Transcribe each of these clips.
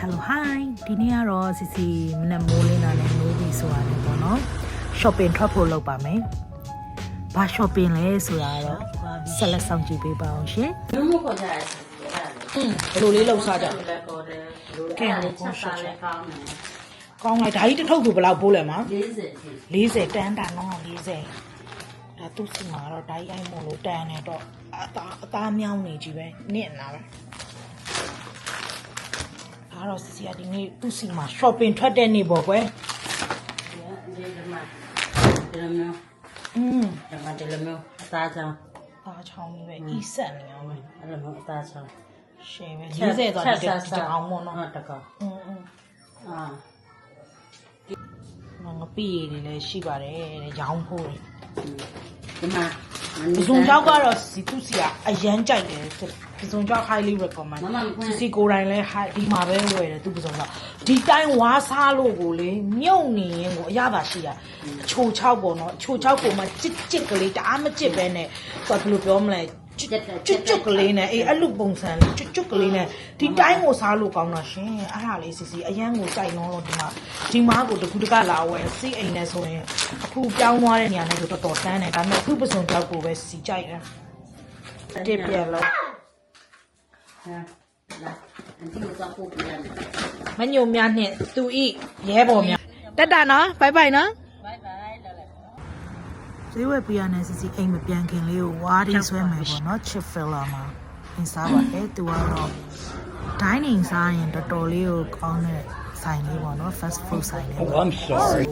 Hello hi ဒီနေ့ကတော့စီစီမနက်မိုးလင်းတာနဲ့နိုးပြီဆိုတာလေပေါ့နော် shopping ထွက်ဖို့လုပ်ပါမယ်။ဘာ shopping လဲဆိုတာတော့ဆက်လက်ဆောင်ကြည့်ပေးပါအောင်ရှင်။ဘယ်လိုလေးလှုပ်စားကြလဲ။ကဲကောင်းလိုက်ဒါကြီးတစ်ထုပ်ကိုဘယ်လောက်ပိုးလဲမ40တန်းတာနော်40ဒါသူ့စီမှာတော့ဒါကြီးအိုင်မို့လို့တန်းနေတော့အသားမြောင်းနေကြီးပဲနင့်နာပဲအားတော့စီစီကဒီနေ့သူ့စီမှာ shopping ထွက်တဲ့နေ့ပေါ့ကွယ်တယ်လမျိုးအသားချောင်းပဲအီဆက်နေအောင်ပဲအဲ့လိုမျိုးအသားချောင်းရှယ်ပဲ40သွားတဲ့အောင်ပေါ့နော်တကောငပီးတွေလည်းရှိပါတယ်တဲ့ရောင်းဖို့ဒီမှာပစုံကြောက်ကတော့စီသူစီကအရန်ကြိုက်တယ်ပစုံကြောက် highly recommend စီကိုယ်တိုင်လဲဒီမှာပဲဝယ်တယ်သူပစုံကြောက်ဒီတိုင်းဝါးစားလို့ကိုလေမြုပ်နေရင်ကိုအရသာရှိရချိုချောက်ပေါ့နော်ချိုချောက်ကိုမှကြစ်ကလေးတအားမကြစ်ပဲနဲ့ဆိုတော့ဘယ်လိုပြောမလဲကျွတ်ကလေးနဲ့အေးအဲ့လိုပုံစံလေးကျွတ်ကလေးနဲ့ဒီတိုင်းကိုစားလို့ကောင်းတာရှင်အဲ့ဒါလေးစီစီအရန်ကိုကြိုက်တော့ဒီမှာကိုတကူတကလာဝယ်စီအိမ်နဲ့ဆိုရင်အခုပြောင်းသွားတဲ့နေရာနဲ့တော်တော်တန်းတယ်ဒါပေမဲ့အခုပစုံကြောက်ကိုပဲစီကြိုက်တယ်တစ်ပြက်လို့မညုံများနဲ့သူဤရဲပေါ်များတက်တာနော်ဘိုင်ဘိုင်နော်ဈေးဝယ်ပြရနေစီစီအိမ်မပြန်ခင်လေးကိုဝါးဒီဆွဲမယ်ပေါ့နော်ချစ်ဖီလာမှာအင်းစားပါတယ်သူကတော့ dining စားရင်တော်တော်လေးကိုကောင်းတဲ့ဆိုင်လေးပေါ့နော် fast food ဆိုင်လေး Oh, I'm sorry.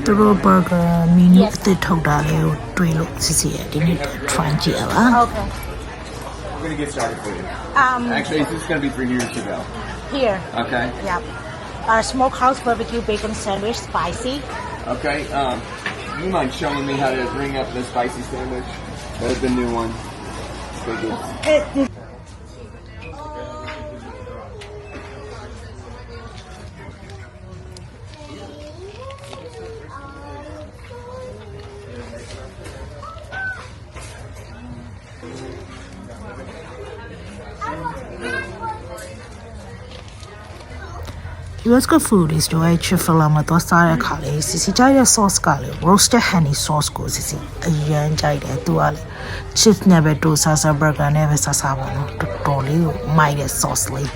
The raw burger menu တစ်ထုတ်တာလေးကိုတွေ့လို့စီစီရဲ့ဒီနေ့ try ကြည့်ရပါ Okay. We're gonna get started for you. Actually, this is gonna be for years to go. Here. Okay. Yep. Smokehouse barbecue bacon sandwich, spicy. Okay. You mind showing me how to bring up the spicy sandwich? That is the new one. US food is doing Chick-fil-A မှာတော့စားရခါလေးစီစီကြိုက်တဲ့ sauce ကလေ roasted honey sauce ကိုစီစီအရန်ကြိုက်တယ်သူကလေ chips နဲ့ပဲတိုးစားစား burger နဲ့ပဲစားစားပါတော့တော်တော်လေးကိုမိုက်တဲ့ sauce လေး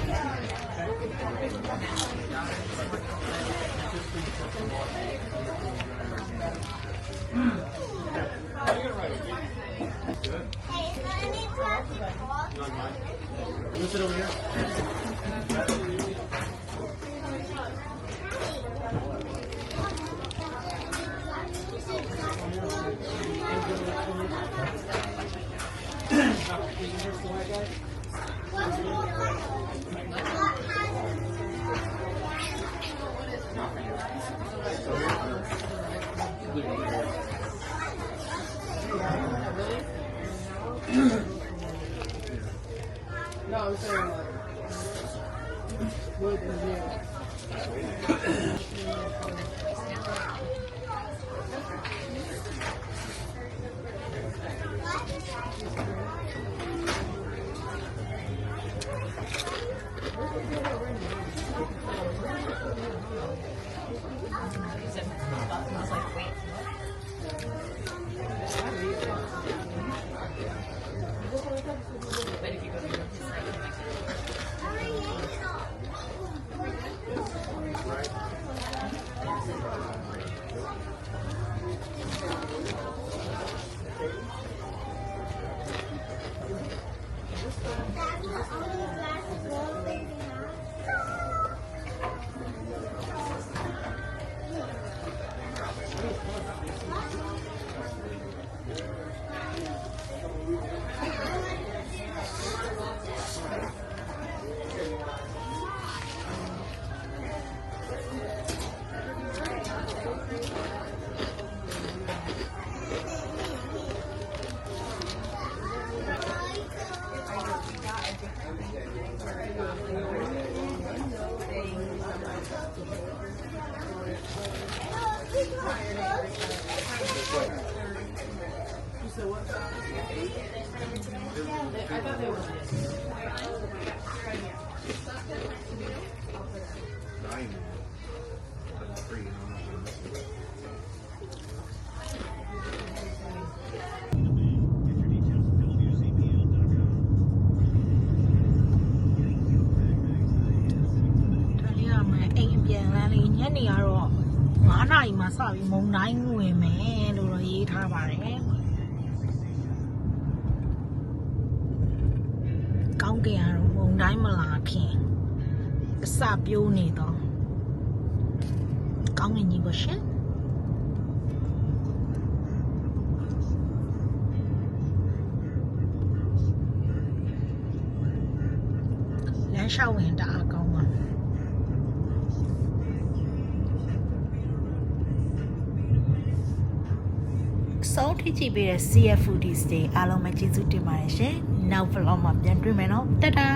No, I'm saying what is it? Right. said what? I thought they were. Nhớ nè rồi ngõ này mà sao bị mông đáy người mẹ đồ rồi gì tha bà đấy con kìa mông đáy mà là kìa sạp vô nè đó con này gì bà shit lẽ sau hiện đã con à số thì chỉ biết CF Foodies Day အားလုံးပဲကျေးဇူးတင်ပါတယ်ရှင်နောက် vlog မှာပြန်တွေ့မယ်နော်တတာ